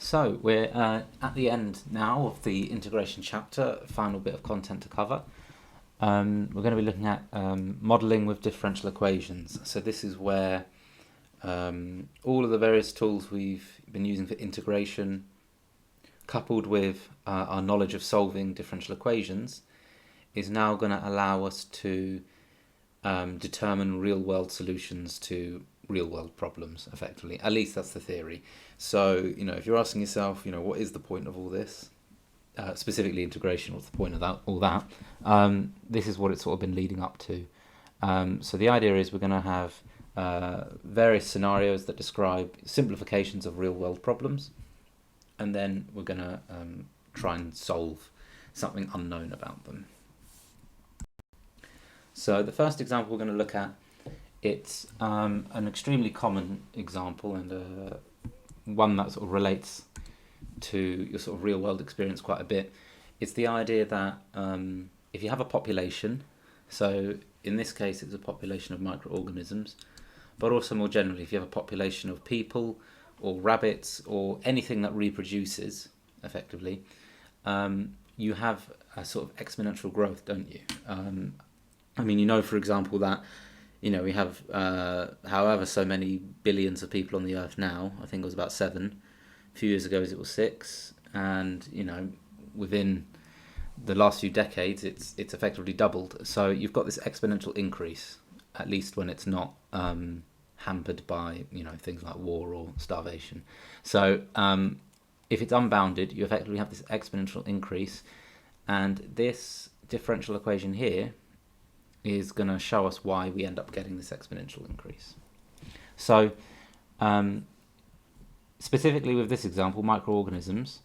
So we're at the end now of the integration chapter, final bit of content to cover. We're going to be looking at modelling with differential equations. So this is where all of the various tools we've been using for integration, coupled with our knowledge of solving differential equations, is now going to allow us to determine real-world solutions to real-world problems, effectively. At least that's the theory. So, if you're asking yourself, what is the point of all this? Specifically integration, what's the point of all that? This is what it's sort of been leading up to. So the idea is we're going to have various scenarios that describe simplifications of real-world problems, and then we're going to try and solve something unknown about them. So the first example we're going to look at, it's an extremely common example and one that sort of relates to your sort of real world experience quite a bit. It's the idea that if you have a population, so in this case it's a population of microorganisms, but also more generally if you have a population of people or rabbits or anything that reproduces effectively, you have a sort of exponential growth, don't you? For example, that we have however so many billions of people on the earth now. I think it was about 7. A few years ago it was 6, and within the last few decades it's effectively doubled. So you've got this exponential increase, at least when it's not hampered by things like war or starvation. So if it's unbounded, you effectively have this exponential increase, and this differential equation here is going to show us why we end up getting this exponential increase. So specifically with this example, microorganisms,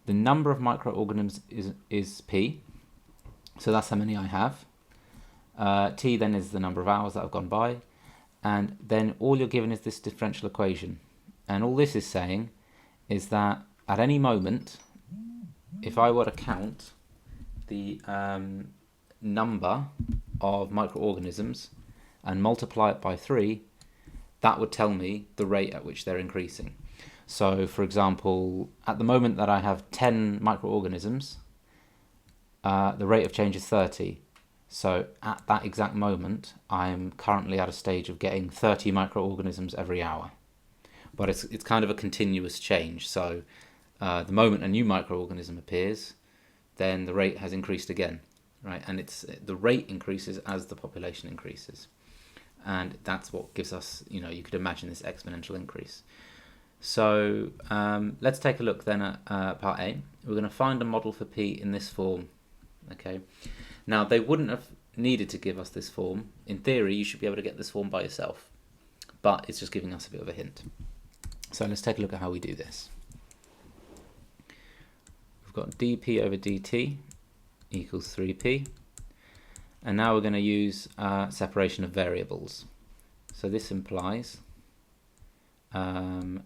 the number of microorganisms is P, so that's how many I have. T then is the number of hours that have gone by, and then all you're given is this differential equation. And all this is saying is that at any moment, if I were to count the number of microorganisms and multiply it by 3, that would tell me the rate at which they're increasing. So for example, at the moment that I have 10 microorganisms, the rate of change is 30. So at that exact moment, I'm currently at a stage of getting 30 microorganisms every hour. But it's kind of a continuous change. So the moment a new microorganism appears, then the rate has increased again. Right, and the rate increases as the population increases, and that's what gives us, you could imagine this exponential increase. So let's take a look then at part A. We're going to find a model for P in this form. Okay, now they wouldn't have needed to give us this form. In theory, you should be able to get this form by yourself, but it's just giving us a bit of a hint. So let's take a look at how we do this. We've got dp over dt equals 3p, and now we're going to use separation of variables. So this implies 3p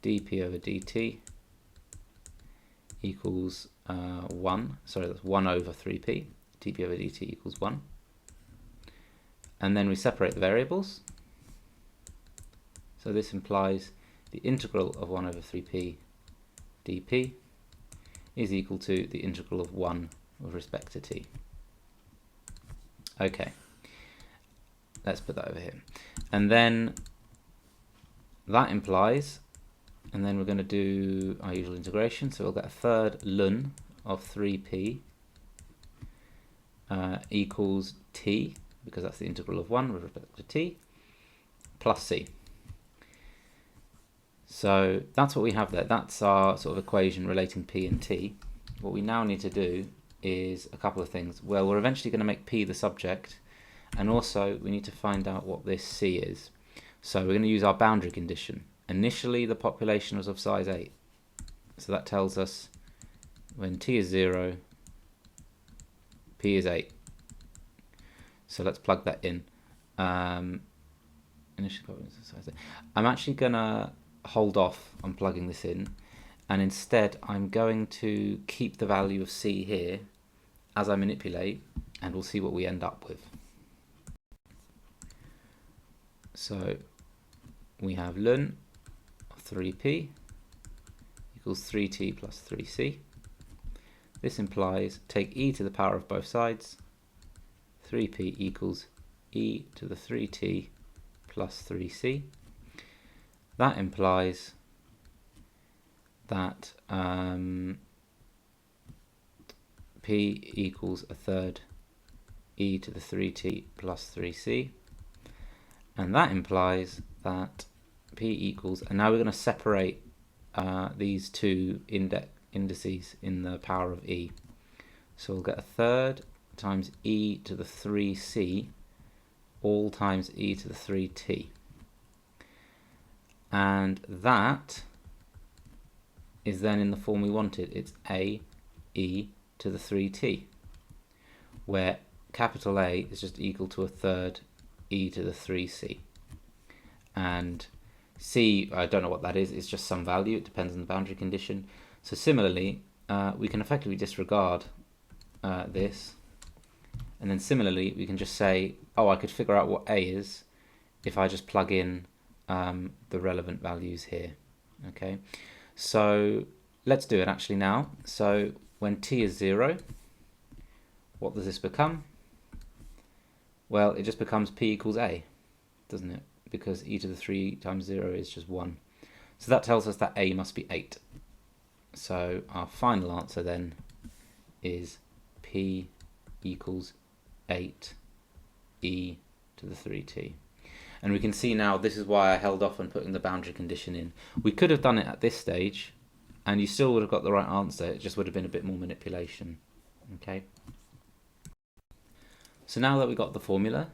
dp over dt equals 1. Sorry, that's 1 over 3p. dp over dt equals 1. And then we separate the variables. So this implies the integral of 1 over 3p dp is equal to the integral of 1 with respect to t. Okay, let's put that over here. And then that implies, and then we're going to do our usual integration, so we'll get a third ln of 3p equals t, because that's the integral of 1 with respect to t, plus c. So that's what we have there. That's our sort of equation relating P and T. What we now need to do is a couple of things. Well, we're eventually going to make P the subject, and also we need to find out what this C is. So we're going to use our boundary condition. Initially the population was of size 8. So that tells us when T is 0, P is 8. So let's plug that in. Initially population was size 8. I'm actually going to hold off on plugging this in, and instead I'm going to keep the value of C here as I manipulate, and we'll see what we end up with. So we have ln 3p equals 3t plus 3c. This implies take e to the power of both sides. 3p equals e to the 3t plus 3c. That implies that p equals a third e to the 3t plus 3c. And that implies that p equals, and now we're going to separate these two indices in the power of e. So we'll get a third times e to the 3c all times e to the 3t. And that is then in the form we wanted. It's a e to the 3t, where capital A is just equal to a third e to the 3c. And c, I don't know what that is, it's just some value, it depends on the boundary condition. So similarly, we can effectively disregard this, and then similarly we can just say, oh, I could figure out what a is if I just plug in the relevant values here. Okay, so let's do it actually now. So when t is 0, what does this become? Well, it just becomes p equals a, doesn't it? Because e to the 3 times 0 is just 1. So that tells us that a must be 8. So our final answer then is p equals 8 e to the 3t. And we can see now this is why I held off on putting the boundary condition in. We could have done it at this stage and you still would have got the right answer, it just would have been a bit more manipulation. Okay. So now that we've got the formula,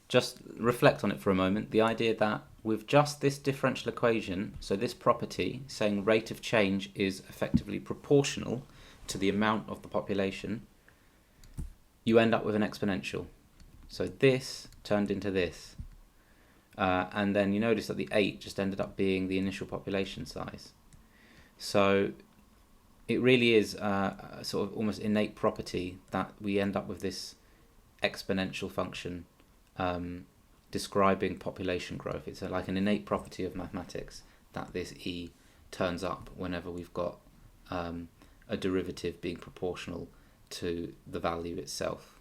just reflect on it for a moment. The idea that with just this differential equation, so this property saying rate of change is effectively proportional to the amount of the population, you end up with an exponential. So this turned into this. And then you notice that the 8 just ended up being the initial population size. So it really is a sort of almost innate property that we end up with this exponential function describing population growth. It's like an innate property of mathematics that this e turns up whenever we've got a derivative being proportional to the value itself.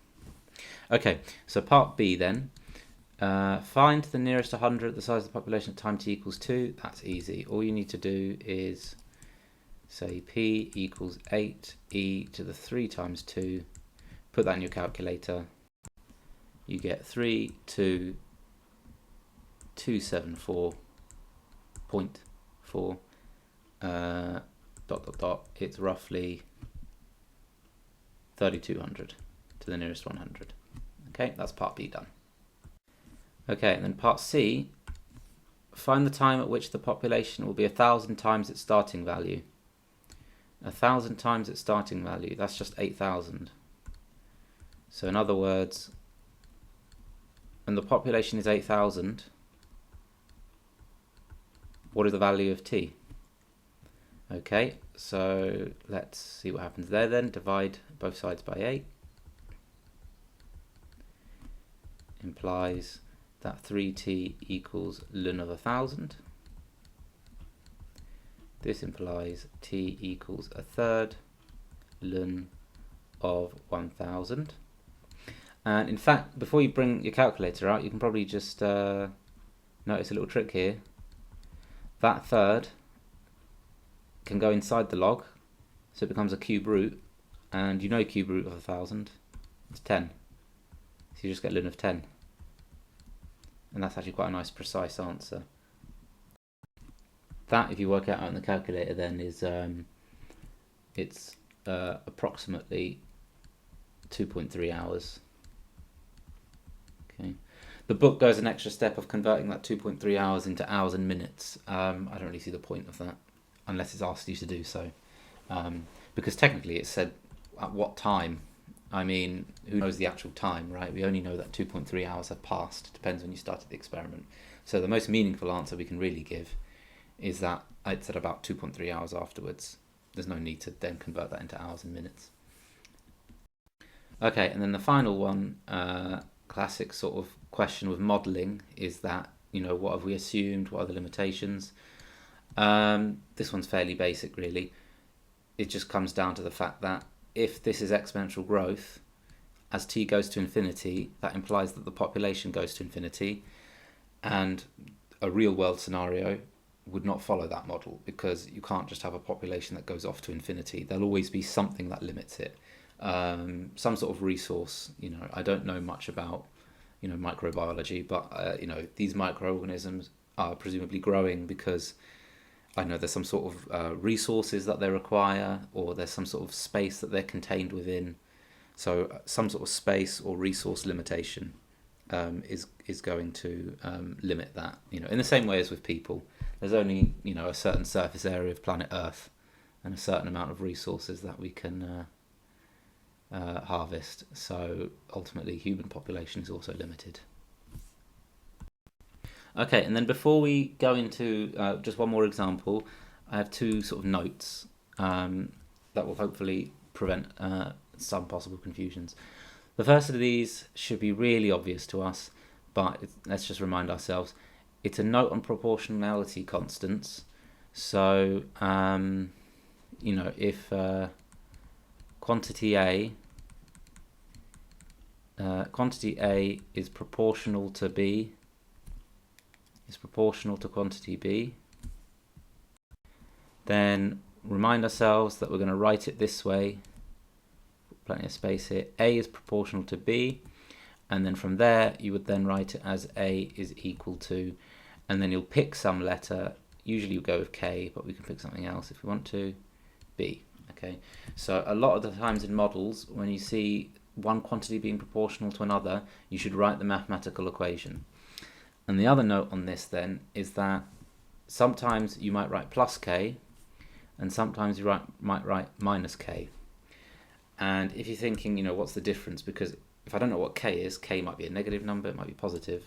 Okay, so part B then. Find the nearest 100 the size of the population at time t equals 2. That's easy. All you need to do is say p equals 8 e to the 3 times 2. Put that in your calculator. You get 32274.4 dot dot dot. It's roughly 3200 to the nearest 100. Okay, that's part B done. Okay, and then part C, find the time at which the population will be 1,000 times its starting value. 1,000 times its starting value, that's just 8,000. So in other words, when the population is 8,000, what is the value of t? Okay, so let's see what happens there then. Divide both sides by 8. Implies that 3t equals ln of 1,000. This implies t equals a third ln of 1,000. And in fact, before you bring your calculator out, you can probably just notice a little trick here. That third can go inside the log, so it becomes a cube root, and you know cube root of 1,000, it's 10. So you just get ln of 10. And that's actually quite a nice precise answer. That, if you work it out on the calculator, then is it's approximately 2.3 hours. Okay. The book goes an extra step of converting that 2.3 hours into hours and minutes. I don't really see the point of that, unless it's asked you to do so. Because technically it said at what time. I mean, who knows the actual time, right? We only know that 2.3 hours have passed. It depends when you started the experiment. So the most meaningful answer we can really give is that it's at about 2.3 hours afterwards. There's no need to then convert that into hours and minutes. Okay, and then the final one, classic sort of question with modelling, is that what have we assumed, what are the limitations. This one's fairly basic, really. It just comes down to the fact that if this is exponential growth, as t goes to infinity, that implies that the population goes to infinity, and a real world scenario would not follow that model, because you can't just have a population that goes off to infinity. There'll always be something that limits it, some sort of resource. I don't know much about microbiology, but these microorganisms are presumably growing because I know there's some sort of resources that they require, or there's some sort of space that they're contained within. So some sort of space or resource limitation is going to limit that. In the same way as with people, there's only a certain surface area of planet Earth and a certain amount of resources that we can harvest. So ultimately, human population is also limited. Okay, and then before we go into just one more example, I have two sort of notes that will hopefully prevent some possible confusions. The first of these should be really obvious to us, but let's just remind ourselves. It's a note on proportionality constants. So, if quantity A is proportional to B, is proportional to quantity B, then remind ourselves that we're going to write it this way. Plenty of space here. A is proportional to B, and then from there you would then write it as A is equal to, and then you'll pick some letter. Usually you go with K, but we can pick something else if we want to, B. Okay, so a lot of the times in models, when you see one quantity being proportional to another, you should write the mathematical equation. And the other note on this then is that sometimes you might write plus K, and sometimes you might write minus K. And if you're thinking, what's the difference? Because if I don't know what K is, K might be a negative number, it might be positive.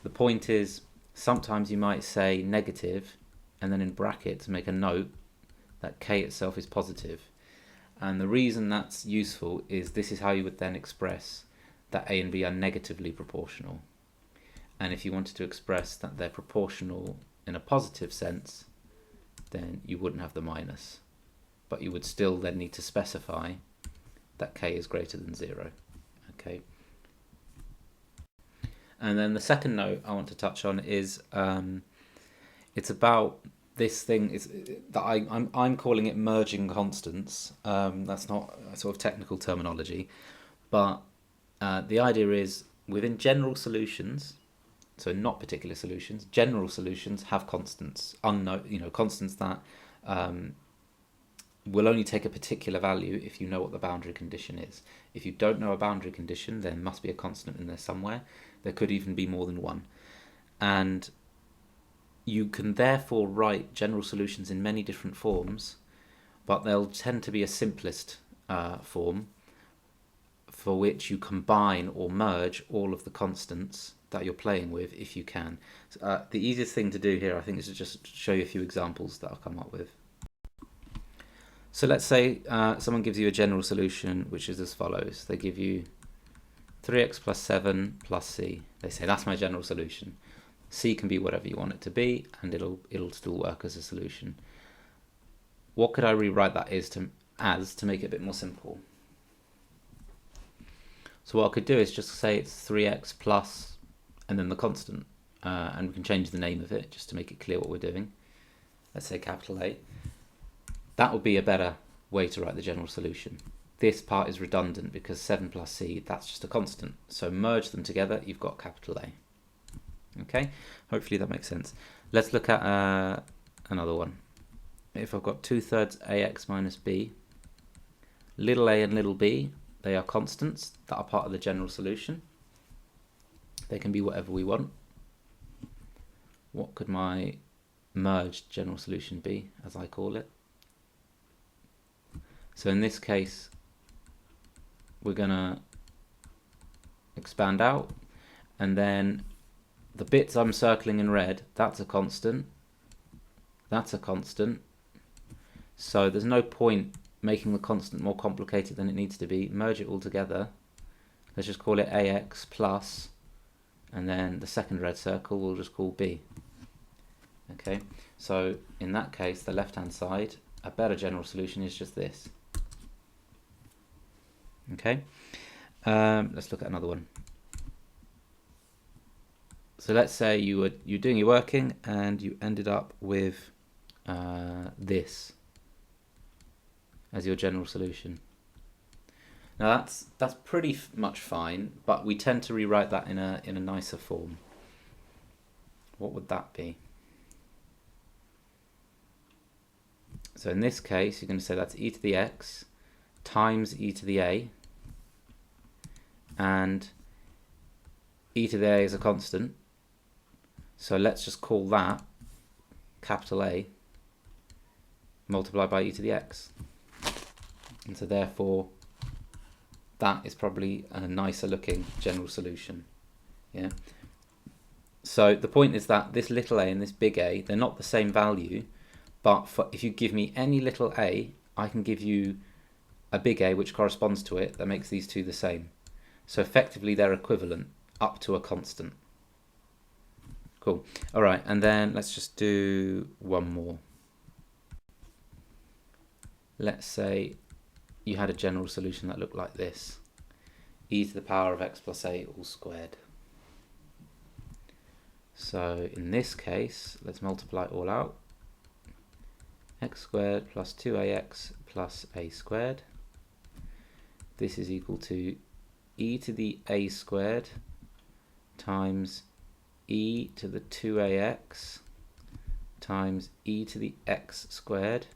The point is, sometimes you might say negative, and then in brackets make a note that K itself is positive. And the reason that's useful is this is how you would then express that A and B are negatively proportional. And if you wanted to express that they're proportional in a positive sense, then you wouldn't have the minus. But you would still then need to specify that K is greater than 0. Okay. And then the second note I want to touch on is it's about this thing is that I'm calling it merging constants. That's not a sort of technical terminology, but the idea is within general solutions. So not particular solutions, general solutions have constants, constants that will only take a particular value if you know what the boundary condition is. If you don't know a boundary condition, there must be a constant in there somewhere. There could even be more than one. And you can therefore write general solutions in many different forms, but they'll tend to be a simplest form for which you combine or merge all of the constants that you're playing with if you can. The easiest thing to do here, I think, is to just show you a few examples that I've come up with. So let's say someone gives you a general solution which is as follows. They give you 3x plus 7 plus c. They say that's my general solution. C can be whatever you want it to be, and it'll still work as a solution. What could I rewrite that as to make it a bit more simple? So what I could do is just say it's 3x plus and then the constant, and we can change the name of it just to make it clear what we're doing. Let's say capital A. That would be a better way to write the general solution. This part is redundant because 7 plus c, that's just a constant. So merge them together, you've got capital A. Okay, hopefully that makes sense. Let's look at another one. If I've got 2/3 ax minus b, little a and little b, they are constants that are part of the general solution. They can be whatever we want. What could my merged general solution be, as I call it? So in this case, we're going to expand out, and then the bits I'm circling in red, that's a constant. That's a constant. So there's no point making the constant more complicated than it needs to be. Merge it all together. Let's just call it ax plus, and then the second red circle we'll just call B. Okay, so in that case, the left-hand side, a better general solution is just this. Okay, let's look at another one. So let's say you're doing your working and you ended up with this as your general solution. Now that's pretty much fine, but we tend to rewrite that in a nicer form. What would that be? So in this case, you're going to say that's e to the x times e to the a, and e to the a is a constant, so let's just call that capital A multiplied by e to the x. And so therefore that is probably a nicer looking general solution. Yeah. So the point is that this little a and this big A, they're not the same value, but if you give me any little a, I can give you a big A which corresponds to it that makes these two the same. So effectively they're equivalent up to a constant. Cool. All right, and then let's just do one more. Let's say you had a general solution that looked like this. E to the power of x plus a all squared. So in this case, let's multiply it all out. X squared plus 2ax plus a squared. This is equal to e to the a squared times e to the 2ax times e to the x squared.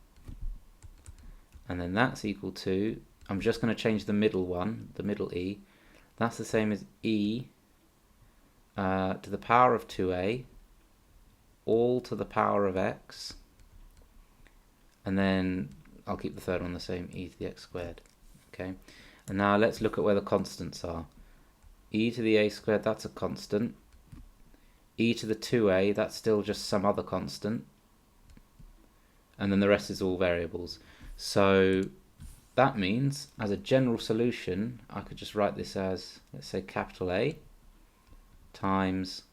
And then that's equal to, I'm just going to change the middle one, the middle e. That's the same as e to the power of 2a all to the power of x. And then I'll keep the third one the same, e to the x squared. Okay, and now let's look at where the constants are. E to the a squared, that's a constant. E to the 2a, that's still just some other constant. And then the rest is all variables. So that means, as a general solution, I could just write this as, let's say, capital A times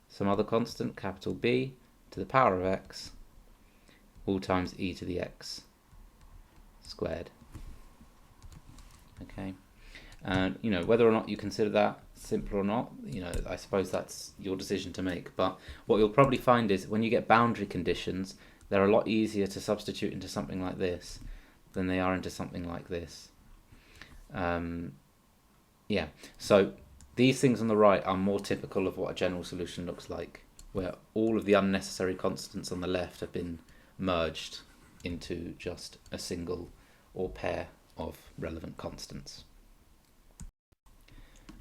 some other constant, capital B, to the power of x, all times e to the x squared. Okay, and you know, whether or not you consider that simple or not, you know, I suppose that's your decision to make. But what you'll probably find is when you get boundary conditions, they're a lot easier to substitute into something like this than they are into something like this. Yeah, so these things on the right are more typical of what a general solution looks like, where all of the unnecessary constants on the left have been merged into just a single or pair of relevant constants.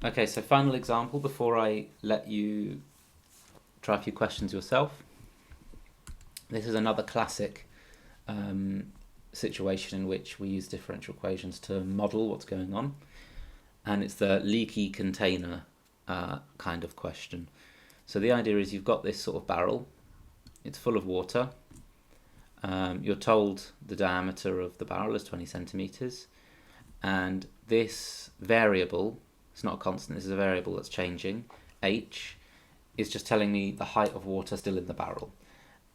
Okay, so final example before I let you try a few questions yourself. This is another classic situation in which we use differential equations to model what's going on, and it's the leaky container kind of question. So the idea is you've got this sort of barrel, it's full of water. You're told the diameter of the barrel is 20 centimeters, and this variable, it's not a constant, this is a variable that's changing, h, is just telling me the height of water still in the barrel.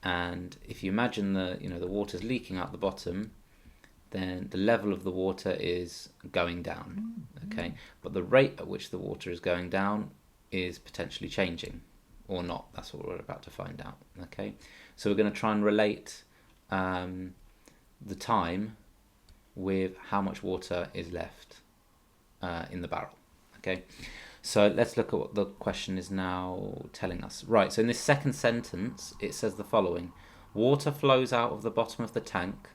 And if you imagine the water's leaking out the bottom, then the level of the water is going down, okay? But the rate at which the water is going down is potentially changing, or not. That's what we're about to find out, okay? So we're going to try and relate the time with how much water is left in the barrel, okay? So let's look at what the question is now telling us. Right, so in this second sentence, it says the following. Water flows out of the bottom of the tank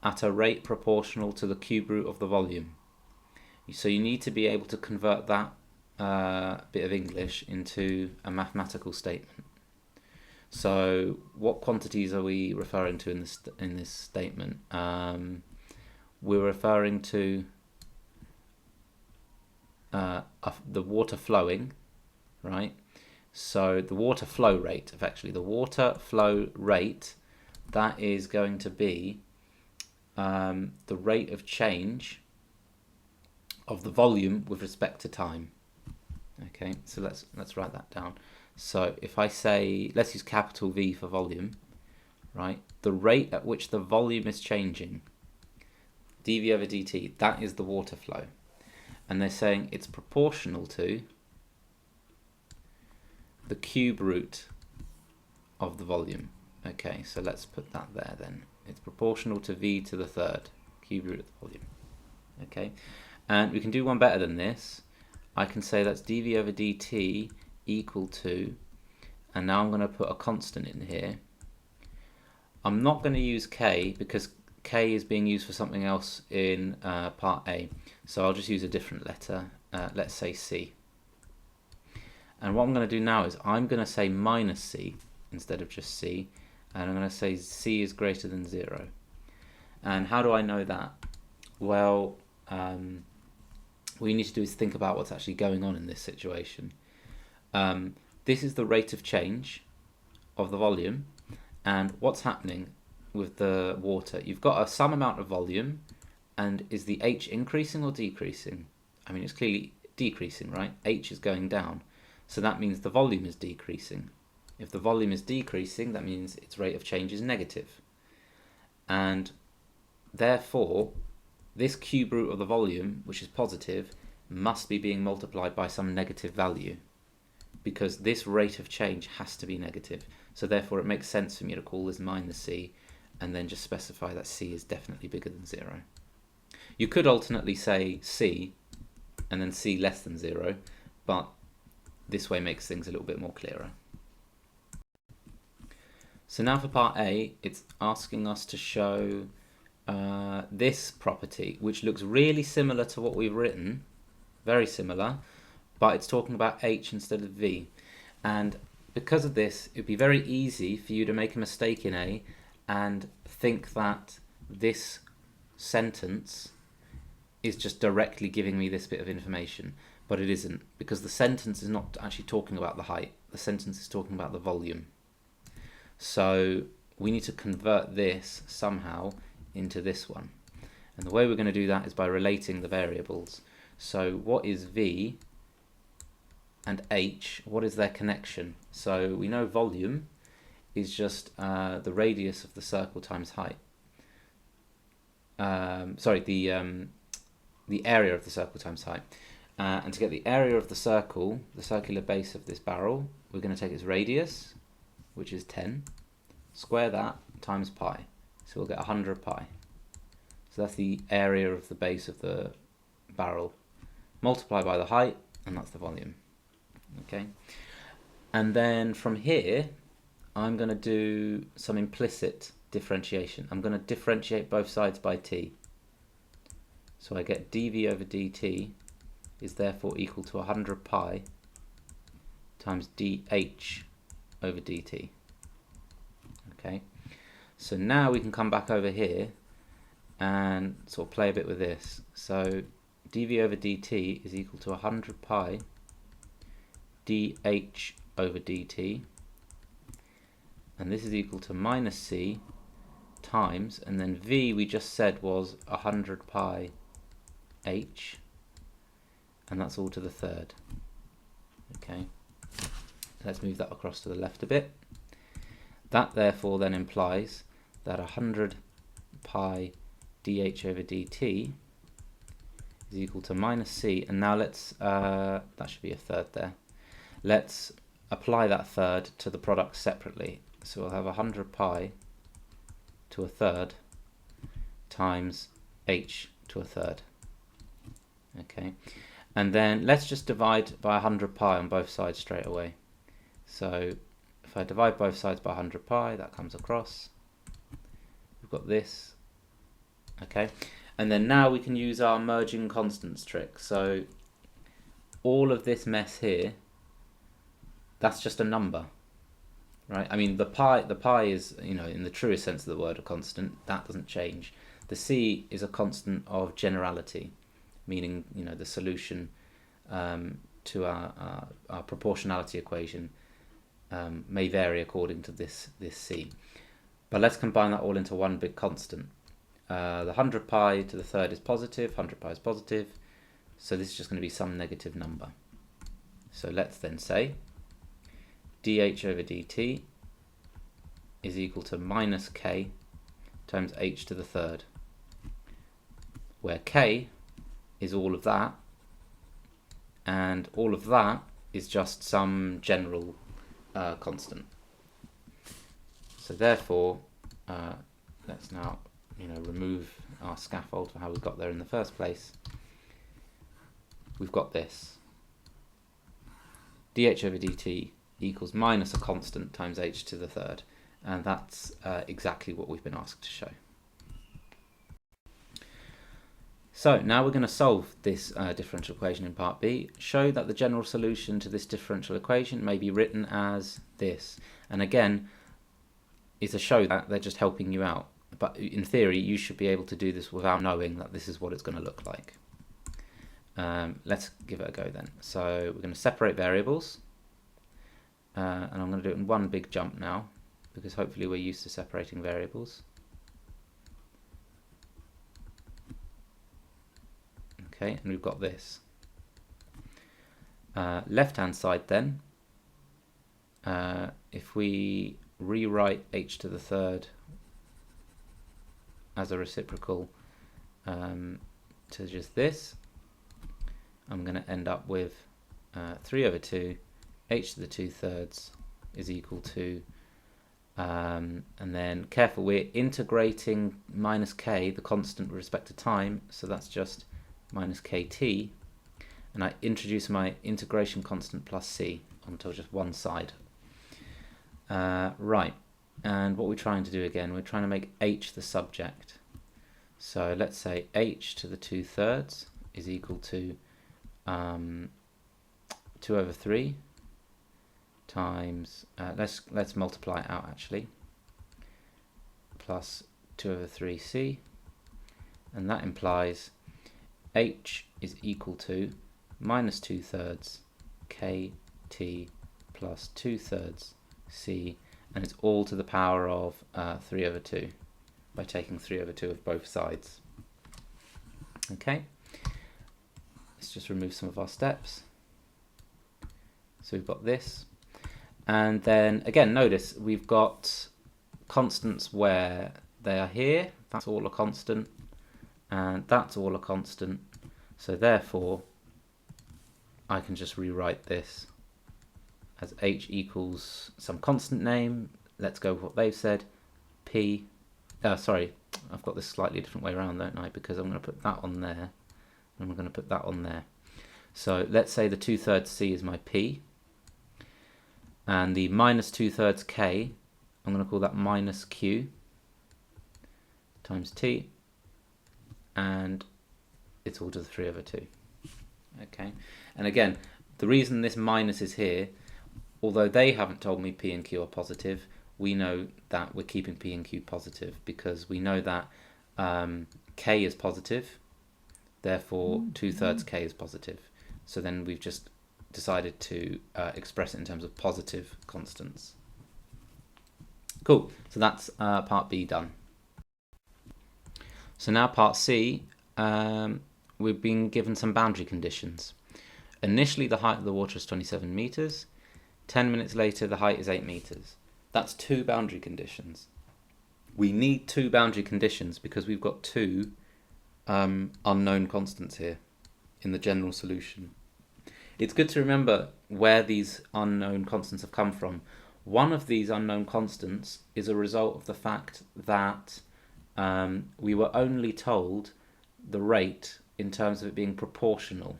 at a rate proportional to the cube root of the volume. So you need to be able to convert that bit of English into a mathematical statement. So what quantities are we referring to in this statement? We're referring to the water flowing, right? So the water flow rate, effectively, the water flow rate, that is going to be the rate of change of the volume with respect to time. Okay, so let's write that down. So if I say, let's use capital V for volume, right? The rate at which the volume is changing, dV over dt, that is the water flow. And they're saying it's proportional to the cube root of the volume. Okay, so let's put that there then. It's proportional to V to the third, cube root of the volume. Okay, and we can do one better than this. I can say that's dV over dt equal to, and now I'm going to put a constant in here. I'm not going to use K because K is being used for something else in part A. So I'll just use a different letter, let's say C. And what I'm going to do now is I'm going to say minus C instead of just C, and I'm going to say C is greater than 0. And how do I know that? Well, what you need to do is think about what's actually going on in this situation. This is the rate of change of the volume, and what's happening with the water. You've got some amount of volume, and is the H increasing or decreasing? I mean, it's clearly decreasing, right? H is going down, so that means the volume is decreasing. If the volume is decreasing, that means its rate of change is negative. And therefore, this cube root of the volume, which is positive, must be being multiplied by some negative value, because this rate of change has to be negative. So therefore it makes sense for me to call this minus C and then just specify that C is definitely bigger than 0. You could alternately say C and then C less than 0, but this way makes things a little bit more clearer. So now for part A, it's asking us to show this property, which looks really similar to what we've written, very similar, but it's talking about H instead of V. And because of this, it'd be very easy for you to make a mistake in A and think that this sentence is just directly giving me this bit of information, but it isn't, because the sentence is not actually talking about the height, the sentence is talking about the volume. So we need to convert this somehow into this one. And the way we're going to do that is by relating the variables. So what is V and H? What is their connection? So we know volume is just the radius of the circle times height. The area of the circle times height. And to get the area of the circle, the circular base of this barrel, we're going to take its radius, which is 10, square that times pi. So we'll get 100 pi. So that's the area of the base of the barrel. Multiply by the height, and that's the volume. Okay. And then from here, I'm going to do some implicit differentiation. I'm going to differentiate both sides by t. So I get dV over dt is therefore equal to 100 pi times dH over dt. Okay. So now we can come back over here and sort of play a bit with this. So dV over dt is equal to 100 pi dH over dt, and this is equal to minus C times, and then V we just said was 100 pi H, and that's all to the third. Okay, let's move that across to the left a bit. That therefore then implies that 100 pi dH over dt is equal to minus C, and now let's, that should be a third there. Let's apply that third to the product separately. So we'll have 100 pi to a third times H to a third. Okay, and then let's just divide by 100 pi on both sides straight away. So if I divide both sides by 100 pi, that comes across. We've got this. Okay, and then now we can use our merging constants trick. So all of this mess here, that's just a number, right? I mean, the pi is, you know, in the truest sense of the word, a constant. That doesn't change. The C is a constant of generality, meaning, you know, the solution to our proportionality equation may vary according to this C. But let's combine that all into one big constant. The 100 pi to the third is positive, 100 pi is positive, so this is just going to be some negative number. So let's then say dH over dt is equal to minus k times h to the third, where k is all of that, and all of that is just some general constant. So therefore, let's now remove our scaffold for how we got there in the first place. We've got this. dH over dt equals minus a constant times h to the third, and that's exactly what we've been asked to show. So now we're going to solve this differential equation in part B. Show that the general solution to this differential equation may be written as this. And again, it's a show that they're just helping you out. But in theory, you should be able to do this without knowing that this is what it's going to look like. Let's give it a go then. So we're going to separate variables. And I'm going to do it in one big jump now, because hopefully we're used to separating variables. Okay, and we've got this. Left-hand side then, if we rewrite h to the third as a reciprocal to just this, I'm going to end up with 3 over 2 h to the 2/3 is equal to, and then careful, we're integrating minus k, the constant with respect to time, so that's just minus kt, and I introduce my integration constant plus c onto just one side. Right, and what we're trying to do again, we're trying to make h the subject. So let's say h to the 2/3 is equal to 2 over 3 times, let's multiply it out actually, plus 2 over 3c, and that implies h is equal to minus 2/3 kt plus 2/3 c, and it's all to the power of 3 over 2 by taking 3 over 2 of both sides. Okay, let's just remove some of our steps. So we've got this, and then again notice we've got constants where they are here, that's all a constant, and that's all a constant, so therefore I can just rewrite this as h equals some constant name. Let's go with what they've said, p, sorry, I've got this slightly different way around, don't I, because I'm going to put that on there and I'm going to put that on there. So let's say the 2/3 c is my p, and the minus 2/3 k, I'm going to call that minus q times t, and it's all to the 3 over 2. Okay, and again, the reason this minus is here, although they haven't told me p and q are positive, we know that we're keeping p and q positive because we know that k is positive, therefore 2/3 k is positive. So then we've just decided to express it in terms of positive constants. Cool, so that's part B done. So now part C, we've been given some boundary conditions. Initially the height of the water is 27 meters, 10 minutes later the height is 8 meters. That's 2 boundary conditions. We need 2 boundary conditions because we've got 2 unknown constants here in the general solution. It's good to remember where these unknown constants have come from. One of these unknown constants is a result of the fact that we were only told the rate in terms of it being proportional,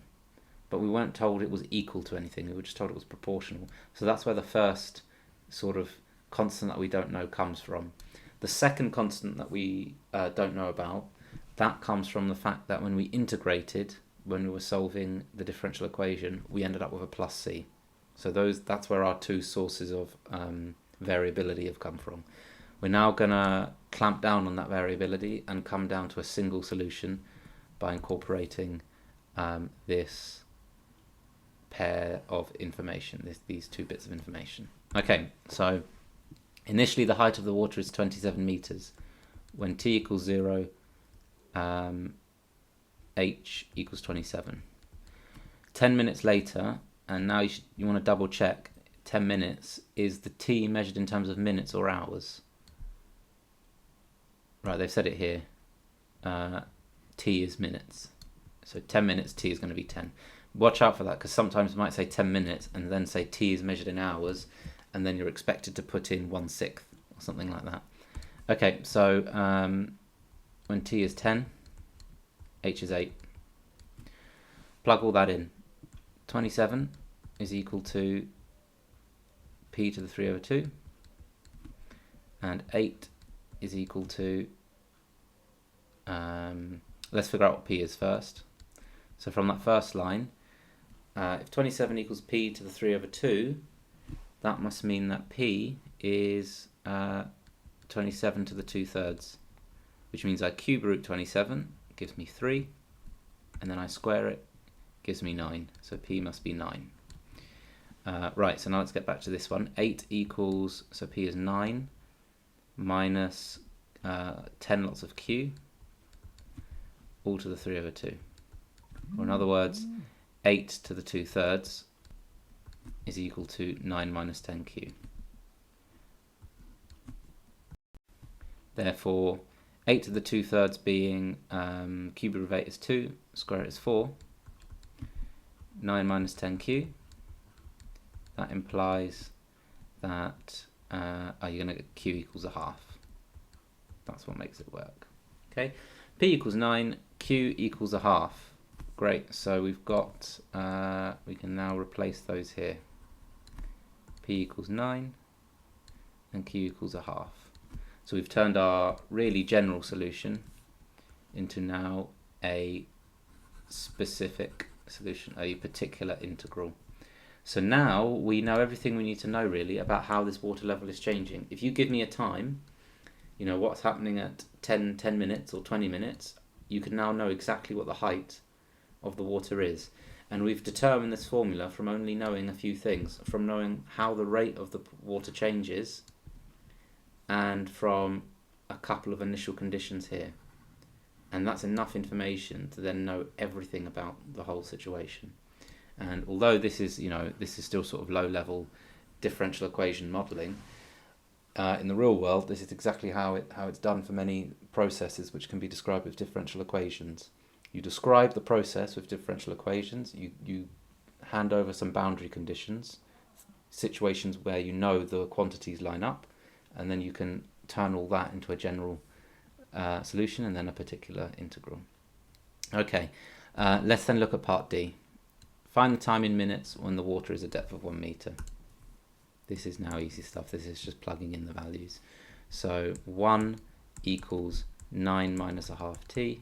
but we weren't told it was equal to anything, we were just told it was proportional. So that's where the first sort of constant that we don't know comes from. The second constant that we don't know about, that comes from the fact that when we integrated, when we were solving the differential equation, we ended up with a plus c. So that's where our 2 sources of variability have come from. We're now going to clamp down on that variability and come down to a single solution by incorporating this pair of information, these 2 bits of information. Okay, so initially the height of the water is 27 meters. When t equals 0, h equals 27. 10 minutes later, and now you want to double check 10 minutes, is the T measured in terms of minutes or hours? Right, they've said it here. T is minutes. So 10 minutes, T is going to be 10. Watch out for that, because sometimes it might say 10 minutes and then say T is measured in hours, and then you're expected to put in 1/6 or something like that. Okay, so when T is 10, H is 8. Plug all that in. 27 is equal to P to the 3/2, and 8 is equal to, let's figure out what P is first. So from that first line, if 27 equals P to the 3/2, that must mean that P is 27 to the 2/3, which means I cube root 27, gives me 3, and then I square it, gives me 9. So P must be 9. Right, so now let's get back to this one. 8 equals, so P is 9 minus 10 lots of Q, all to the 3/2. Or in other words, 8 to the 2/3 is equal to 9 minus 10Q. Therefore, 8 to the 2/3 being cube root of 8 is 2, square root is 4, 9 minus 10Q. That implies that you're going to get Q equals 1/2. That's what makes it work. Okay, P equals 9, Q equals 1/2. Great, so we've got, we can now replace those here. P equals 9 and Q equals 1/2. So we've turned our really general solution into now a specific solution, a particular integral. So now we know everything we need to know really about how this water level is changing. If you give me a time, you know, what's happening at 10 minutes or 20 minutes, you can now know exactly what the height of the water is. And we've determined this formula from only knowing a few things, from knowing how the rate of the water changes and from a couple of initial conditions here. And that's enough information to then know everything about the whole situation. And although this is, you know, this is still sort of low-level differential equation modelling, in the real world, this is exactly how it's done for many processes which can be described with differential equations. You describe the process with differential equations, you hand over some boundary conditions, situations where you know the quantities line up, and then you can turn all that into a general solution and then a particular integral. Okay, let's then look at part D. Find the time in minutes when the water is a depth of 1 meter. This is now easy stuff. This is just plugging in the values. So 1 equals 9 minus 1/2 T,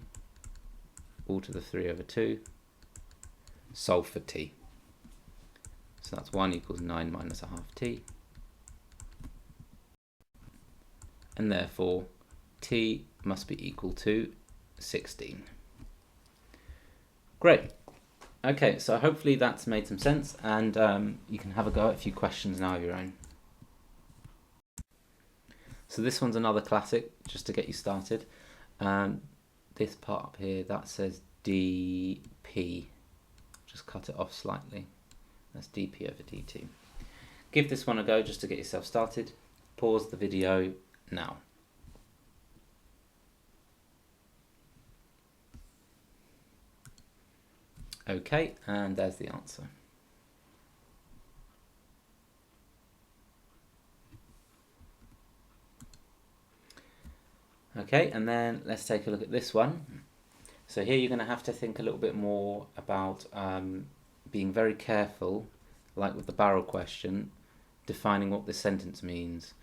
all to the 3/2. Solve for T. So that's 1 equals 9 minus 1/2 T. And therefore T must be equal to 16. Great. Okay, so hopefully that's made some sense, and you can have a go at a few questions now of your own. So this one's another classic, just to get you started. This part up here, that says dP. Just cut it off slightly. That's dP over dt. Give this one a go just to get yourself started. Pause the video now. Okay, and there's the answer. Okay, and then let's take a look at this one. So here you're going to have to think a little bit more about being very careful, like with the barrel question, defining what this sentence means.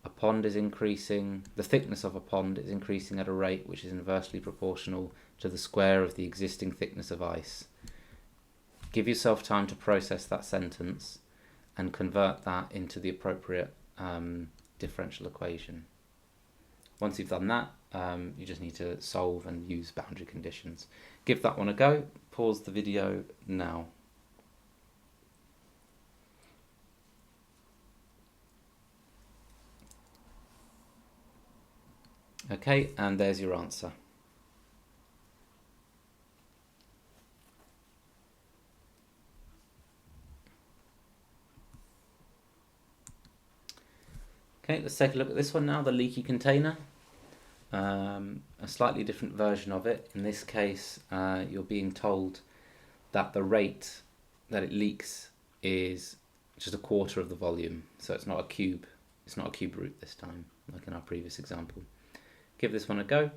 A pond is increasing, the thickness of a pond is increasing at a rate which is inversely proportional to the square of the existing thickness of ice. Give yourself time to process that sentence and convert that into the appropriate differential equation. Once you've done that, you just need to solve and use boundary conditions. Give that one a go. Pause the video now. Okay, and there's your answer. Okay, let's take a look at this one now, the leaky container. A slightly different version of it. In this case, you're being told that the rate that it leaks is just a quarter of the volume. So it's not a cube. It's not a cube root this time, like in our previous example. Give this one a go.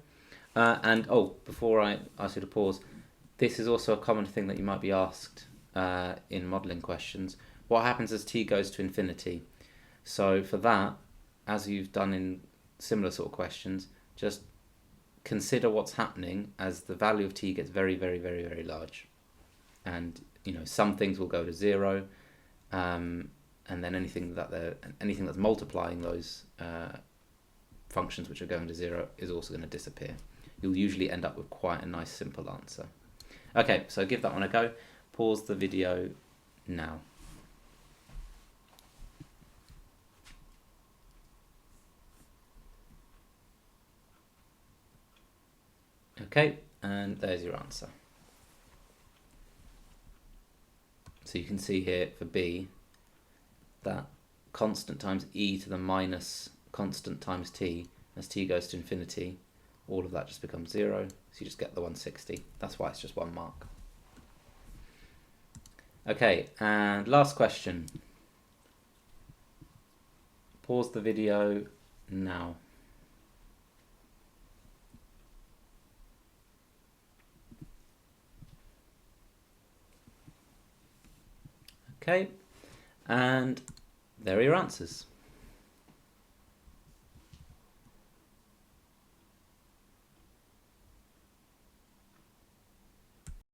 And before I ask you to pause, this is also a common thing that you might be asked in modelling questions. What happens as t goes to infinity? So for that, as you've done in similar sort of questions, just consider what's happening as the value of t gets very, very, very, very large. And some things will go to 0, and then anything that's multiplying those functions which are going to 0 is also going to disappear. You'll usually end up with quite a nice simple answer. Okay, so give that one a go. Pause the video now. Okay, and there's your answer. So you can see here for B that constant times e to the minus constant times t, as t goes to infinity, all of that just becomes 0, so you just get the 160. That's why it's just 1 mark. Okay, and last question. Pause the video now. Okay, and there are your answers.